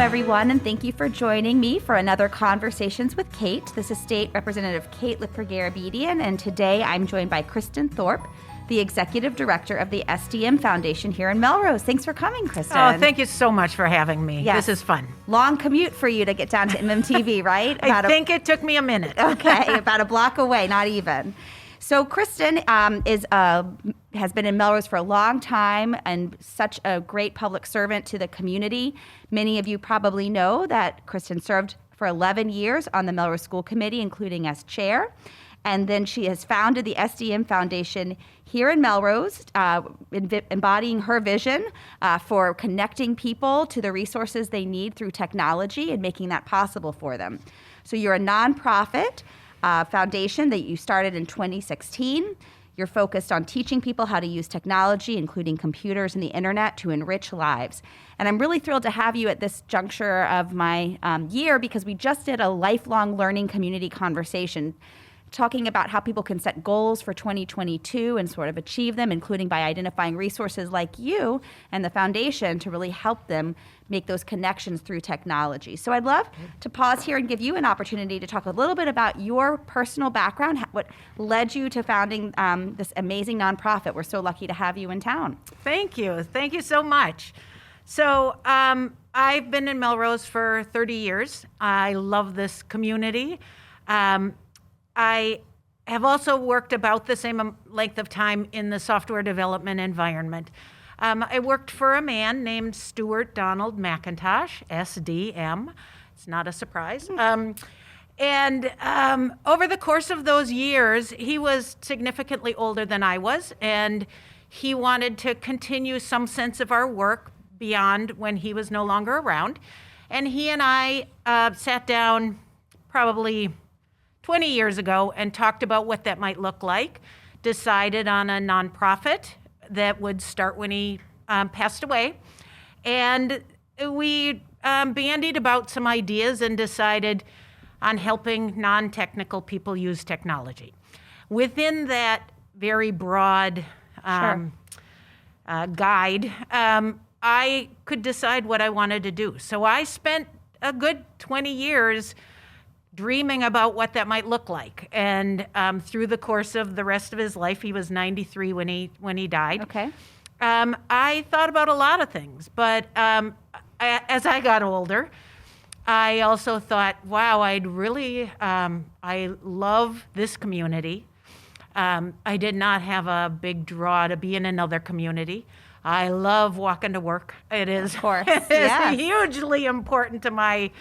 everyone, and thank you for joining me for another Conversations with Kate. This is State Representative Kate Lipper-Garabedian, and today I'm joined by Kristin Thorp, the Executive Director of the SDM Foundation here in Melrose. Thanks for coming, Kristin. Oh, thank you so much for having me. Yes. This is fun. Long commute for you to get down to MMTV, right? I think it took me a minute. Okay, about a block away, not even. So Kristin has been in Melrose for a long time and such a great public servant to the community. Many of you probably know that Kristin served for 11 years on the Melrose School Committee, including as chair. And then she has founded the SDM Foundation here in Melrose, embodying her vision for connecting people to the resources they need through technology and making that possible for them. So you're a nonprofit foundation that you started in 2016. You're focused on teaching people how to use technology, including computers and the internet, to enrich lives. And I'm really thrilled to have you at this juncture of my year because we just did a lifelong learning community conversation talking about how people can set goals for 2022 and sort of achieve them, including by identifying resources like you and the foundation to really help them make those connections through technology. So I'd love to pause here and give you an opportunity to talk a little bit about your personal background, what led you to founding this amazing nonprofit. We're so lucky to have you in town. Thank you. Thank you so much. So I've been in Melrose for 30 years. I love this community. I have also worked about the same length of time in the software development environment. I worked for a man named Stuart Donald McIntosh, SDM. It's not a surprise. And over the course of those years, he was significantly older than I was, and he wanted to continue some sense of our work beyond when he was no longer around. And he and I sat down probably 20 years ago and talked about what that might look like, decided on a nonprofit that would start when he passed away. And we bandied about some ideas and decided on helping non-technical people use technology. Within that very broad guide, I could decide what I wanted to do. So I spent a good 20 years dreaming about what that might look like. And through the course of the rest of his life, he was 93 when he died. Okay. I thought about a lot of things, but as I got older, I also thought, wow, I love this community. I did not have a big draw to be in another community. I love walking to work. It is, of course, it's hugely important to my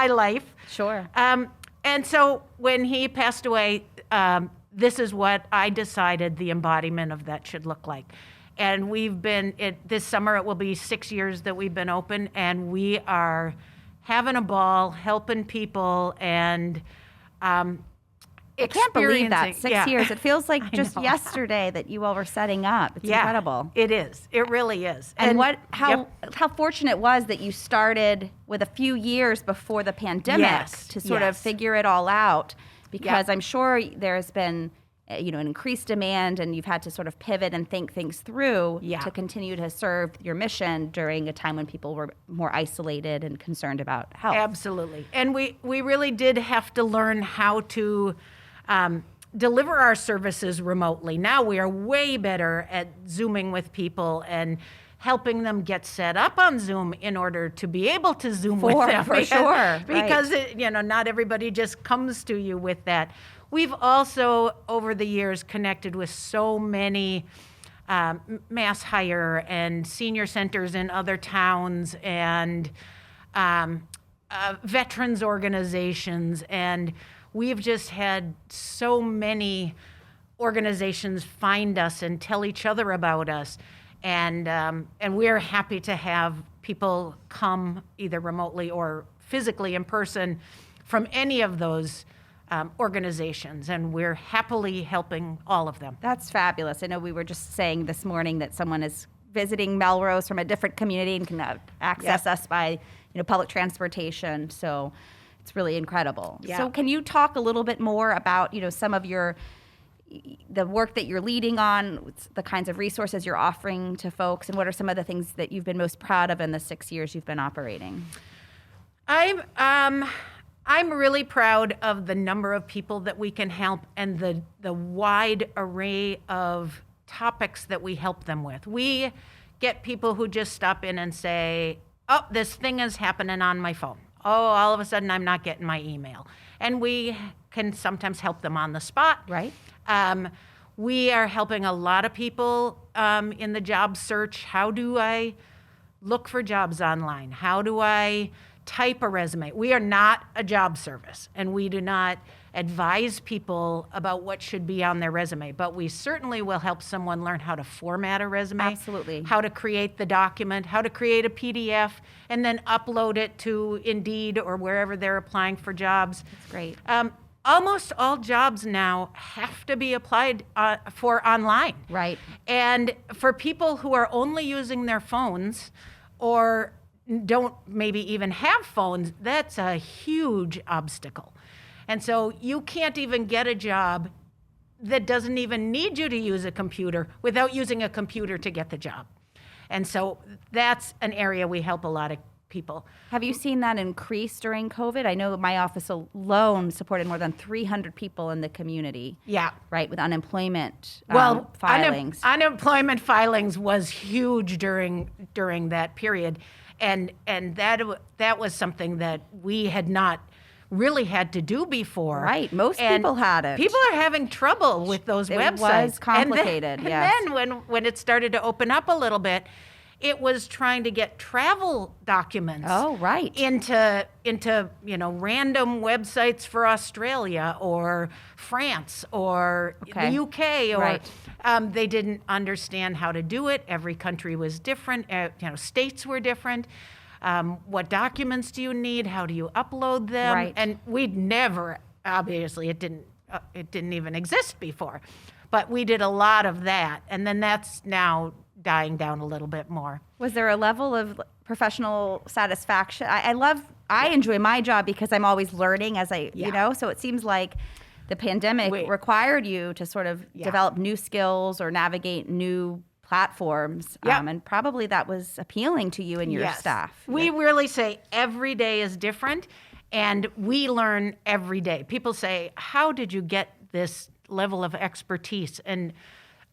life. Sure. And so when he passed away, this is what I decided the embodiment of that should look like. And this summer it will be 6 years that we've been open, and we are having a ball, helping people, and I can't believe that. 6 years. It feels like just know. yesterday that you all were setting up. It's incredible. It is. It really is. And how fortunate it was that you started with a few years before the pandemic to sort of figure it all out, because I'm sure there's been an increased demand, and you've had to sort of pivot and think things through to continue to serve your mission during a time when people were more isolated and concerned about health. Absolutely. And we really did have to learn how to deliver our services remotely. Now we are way better at Zooming with people and helping them get set up on Zoom in order to be able to Zoom with them. For sure. Because not everybody just comes to you with that. We've also, over the years, connected with so many mass hire and senior centers in other towns and veterans organizations, and we've just had so many organizations find us and tell each other about us, and we're happy to have people come either remotely or physically in person from any of those organizations, and we're happily helping all of them. That's fabulous. I know we were just saying this morning that someone is visiting Melrose from a different community and can access us by public transportation. So it's really incredible. Yeah. So can you talk a little bit more about some of your the work that you're leading on, the kinds of resources you're offering to folks, and what are some of the things that you've been most proud of in the 6 years you've been operating? I'm really proud of the number of people that we can help and the wide array of topics that we help them with. We get people who just stop in and say, oh, this thing is happening on my phone. Oh, all of a sudden I'm not getting my email. And we can sometimes help them on the spot. Right. We are helping a lot of people in the job search. How do I look for jobs online? How do I type a resume? We are not a job service, and we do not advise people about what should be on their resume, but we certainly will help someone learn how to format a resume. Absolutely. How to create the document, how to create a PDF, and then upload it to Indeed or wherever they're applying for jobs. That's great. Almost all jobs now have to be applied for online. Right. And for people who are only using their phones or don't maybe even have phones, that's a huge obstacle. And so you can't even get a job that doesn't even need you to use a computer without using a computer to get the job. And so that's an area we help a lot of people. Have you seen that increase during COVID? I know my office alone supported more than 300 people in the community. Yeah. Right, with unemployment filings. filings. Unemployment filings was huge during that period. And that was something that we had not really had to do before. Right. Most people hadn't. People are having trouble with those websites. It was complicated, yes. And then when it started to open up a little bit, it was trying to get travel documents into random websites for Australia or France or the UK or they didn't understand how to do it. Every country was different. States were different. What documents do you need? How do you upload them? Right. And we'd never, obviously, it didn't even exist before, but we did a lot of that, and then that's now dying down a little bit more. Was there a level of professional satisfaction? I enjoy my job because I'm always learning so it seems like the pandemic required you to sort of develop new skills or navigate new platforms. And probably that was appealing to you and your staff. We really say every day is different, and we learn every day. People say, how did you get this level of expertise? And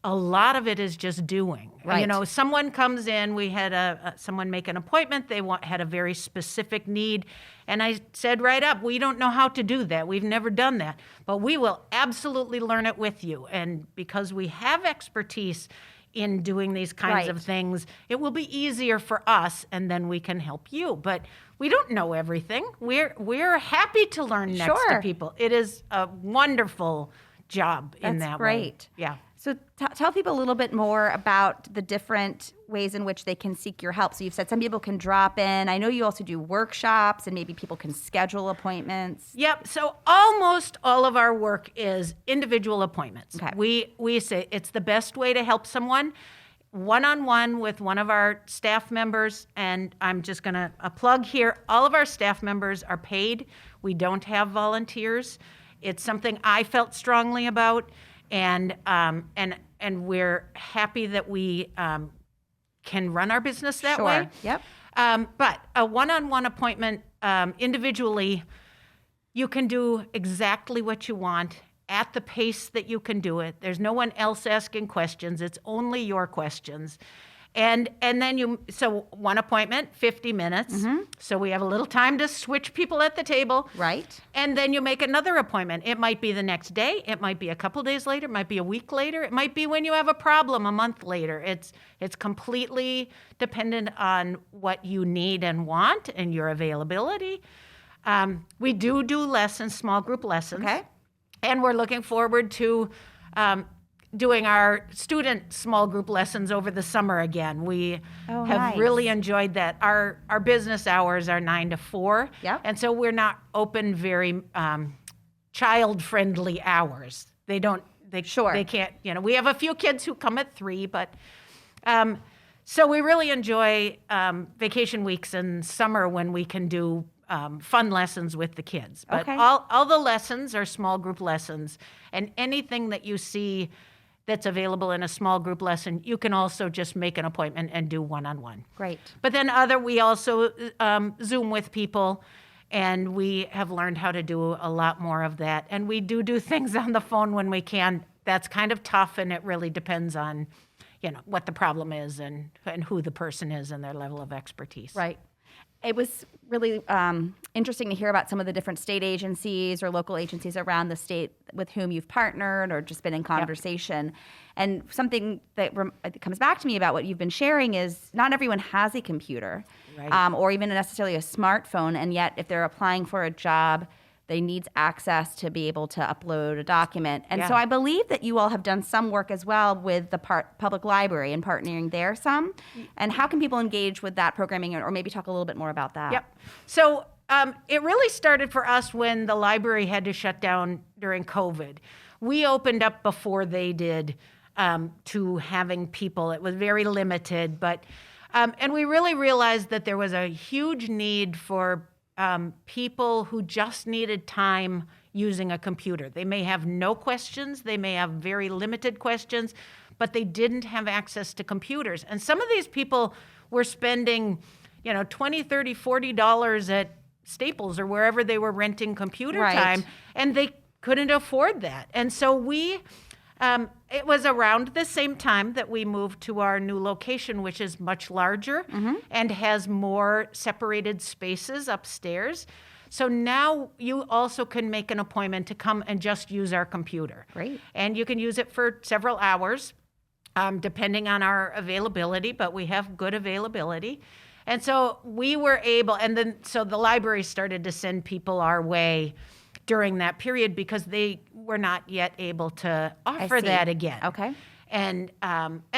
a lot of it is just doing. Right. Someone comes in, we had someone make an appointment, they had a very specific need, and I said right up, we don't know how to do that. We've never done that, but we will absolutely learn it with you. And because we have expertise in doing these kinds of things, it will be easier for us, and then we can help you. But we don't know everything. We're happy to learn next to people. It is a wonderful job in that way. That's great. Yeah. So tell people a little bit more about the different ways in which they can seek your help. So you've said some people can drop in. I know you also do workshops, and maybe people can schedule appointments. Yep. So almost all of our work is individual appointments. Okay. We say it's the best way to help someone one-on-one with one of our staff members. And I'm just going to plug here. All of our staff members are paid. We don't have volunteers. It's something I felt strongly about. And we're happy that we can run our business that way. Yep. But a one-on-one appointment individually, you can do exactly what you want at the pace that you can do it. There's no one else asking questions. It's only your questions. And then so one appointment, 50 minutes. Mm-hmm. So we have a little time to switch people at the table. Right. And then you make another appointment. It might be the next day. It might be a couple days later. It might be a week later. It might be when you have a problem a month later. It's completely dependent on what you need and want and your availability. We do lessons, small group lessons. Okay. And we're looking forward to doing our student small group lessons over the summer again. We have really enjoyed that. Our business hours are 9 to 4. Yep. And so we're not open very child-friendly hours. They can't, we have a few kids who come at 3, but so we really enjoy vacation weeks and summer when we can do fun lessons with the kids. But Okay. all the lessons are small group lessons, and anything that you see that's available in a small group lesson, you can also just make an appointment and do one-on-one. Great. But then we also Zoom with people, and we have learned how to do a lot more of that. And we do things on the phone when we can. That's kind of tough, and it really depends on, what the problem is and who the person is and their level of expertise. Right. It was really interesting to hear about some of the different state agencies or local agencies around the state with whom you've partnered or just been in conversation. And something that comes back to me about what you've been sharing is not everyone has a computer, Right. or even necessarily a smartphone. And yet, if they're applying for a job, they need access to be able to upload a document. And so Yeah. I believe that you all have done some work as well with the public library and partnering there some. And how can people engage with that programming, or maybe talk a little bit more about that? Yep. So it really started for us when the library had to shut down during COVID. We opened up before they did to having people. It was very limited, but and we really realized that there was a huge need for people who just needed time using a computer. They may have no questions, they may have very limited questions, but they didn't have access to computers. And some of these people were spending, $20, $30, $40 at Staples or wherever they were renting computer Right. time, and they couldn't afford that. And so it was around the same time that we moved to our new location, which is much larger and has more separated spaces upstairs. So now you also can make an appointment to come and just use our computer. Great. And you can use it for several hours, depending on our availability, but we have good availability. And so we were able, so the library started to send people our way during that period because they were not yet able to offer see. that again. Okay. And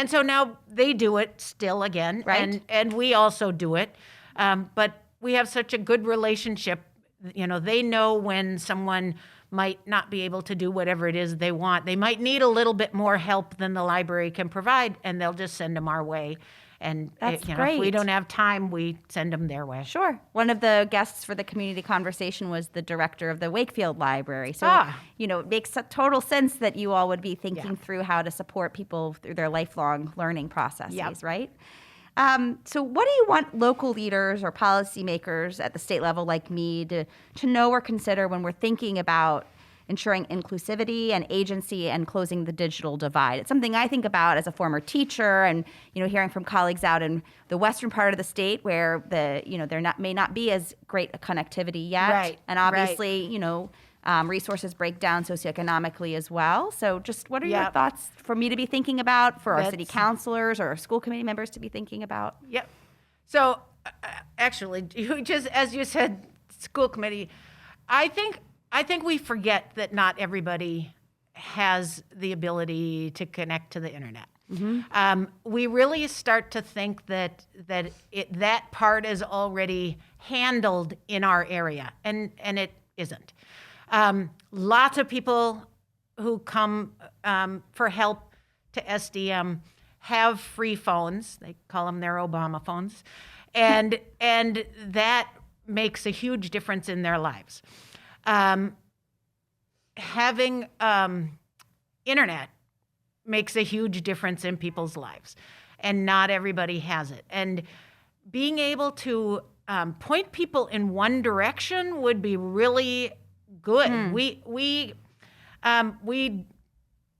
so now they do it still again, Right. and we also do it. But we have such a good relationship. They know when someone might not be able to do whatever it is they want. They might need a little bit more help than the library can provide, and they'll just send them our way. And That's if great. we don't have time, we send them their way. Sure. One of the guests for the community conversation was the director of the Wakefield Library. So, it makes total sense that you all would be thinking through how to support people through their lifelong learning processes, Yep. right? So what do you want local leaders or policymakers at the state level like me to know or consider when we're thinking about ensuring inclusivity and agency and closing the digital divide? It's something I think about as a former teacher, and hearing from colleagues out in the western part of the state where there may not be as great a connectivity yet, Right, and obviously resources break down socioeconomically as well. So just what are your Yep. thoughts for me to be thinking about, for our city That's- councilors or our school committee members to be thinking about? Yep. So actually, just as you said, school committee, I think we forget that not everybody has the ability to connect to the internet. We really start to think that that part is already handled in our area, and it isn't. Lots of people who come for help to SDM have free phones. They call them their Obama phones, and that makes a huge difference in their lives. Having internet makes a huge difference in people's lives, and not everybody has it. And being able to point people in one direction would be really good. We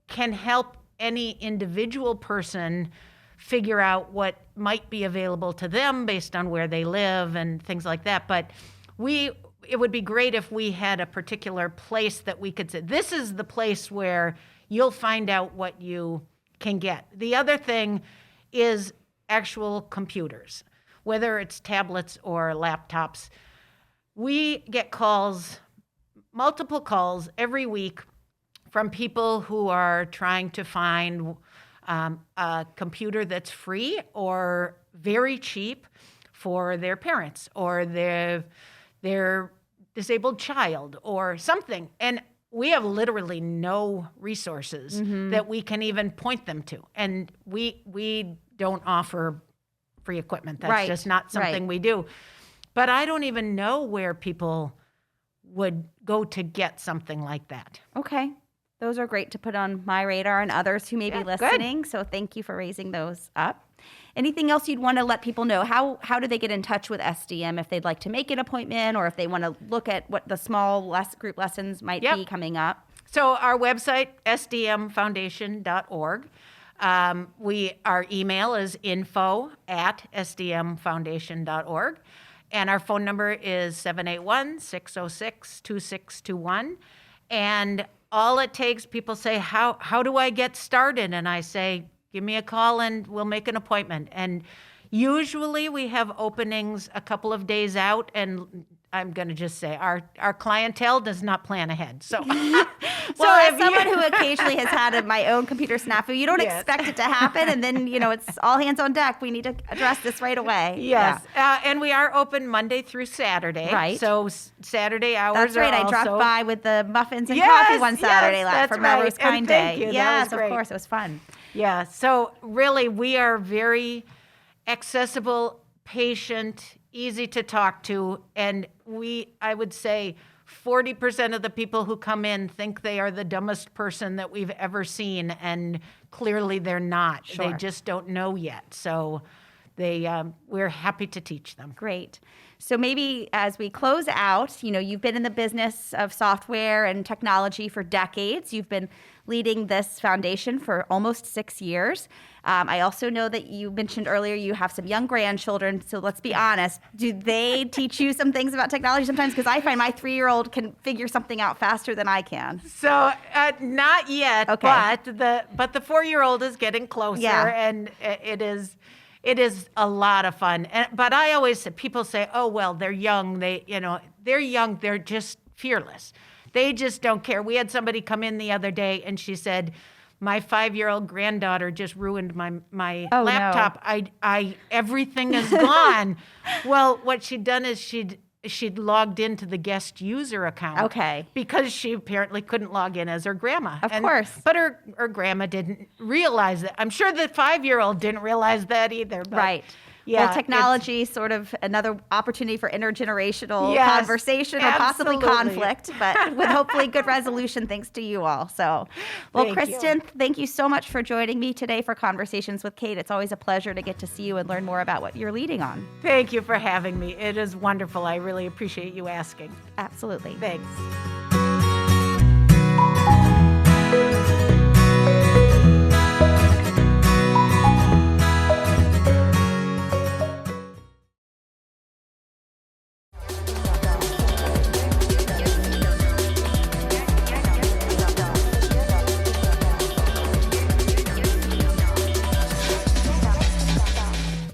can help any individual person figure out what might be available to them based on where they live and things like that. But it would be great if we had a particular place that we could say, this is the place where you'll find out what you can get. The other thing is actual computers, whether it's tablets or laptops. We get multiple calls every week from people who are trying to find a computer that's free or very cheap for their parents or their disabled child or something. And we have literally no resources that we can even point them to. And we don't offer free equipment. That's Right, just not something right. we do. but I don't even know where people would go to get something like that. Okay. Those are great to put on my radar and others who may be Good. listening. So thank you for raising those up. Anything else you'd want to let people know? How do they get in touch with SDM if they'd like to make an appointment or if they want to look at what the small group lessons might be coming up? So our website, sdmfoundation.org. Our email is info@sdmfoundation.org. And our phone number is 781-606-2621. And all it takes, people say, how do I get started? And I say, give me a call and we'll make an appointment. And usually we have openings a couple of days out, and I'm going to just say our clientele does not plan ahead. So, as someone who occasionally has had my own computer snafu, you don't expect it to happen, and then it's all hands on deck. We need to address this right away. Yes, and we are open Monday through Saturday. Right. So Saturday hours. That's right. I dropped by with the muffins and coffee one Saturday for Melrose Kind Day. Thank you. Yes, of course, it was fun. Yeah. So really, we are very accessible, patient, easy to talk to, and I would say 40% of the people who come in think they are the dumbest person that we've ever seen, and clearly they're not. Sure. They just don't know yet. So we're happy to teach them. Great. So maybe as we close out, you've been in the business of software and technology for decades. You've been leading this foundation for almost 6 years. I also know that you mentioned earlier you have some young grandchildren. So let's be honest. Do they teach you some things about technology sometimes? Because I find my 3-year-old can figure something out faster than I can. So not yet, okay. but the 4-year-old is getting closer, and it is a lot of fun. But I always say, people say, oh, well, they're young. They're young. They're just fearless. They just don't care. We had somebody come in the other day, and she said, my 5-year-old granddaughter just ruined my laptop. No. Everything is gone. Well, what she'd done is she'd logged into the guest user account. Okay. Because she apparently couldn't log in as her grandma. Of course. But her grandma didn't realize that. I'm sure the 5-year-old didn't realize that either. But right. Yeah, well, technology is sort of another opportunity for intergenerational conversation or possibly conflict, but with hopefully good resolution thanks to you all. So, well, Kristin, thank you so much for joining me today for Conversations with Kate. It's always a pleasure to get to see you and learn more about what you're leading on. Thank you for having me. It is wonderful. I really appreciate you asking. Absolutely. Thanks.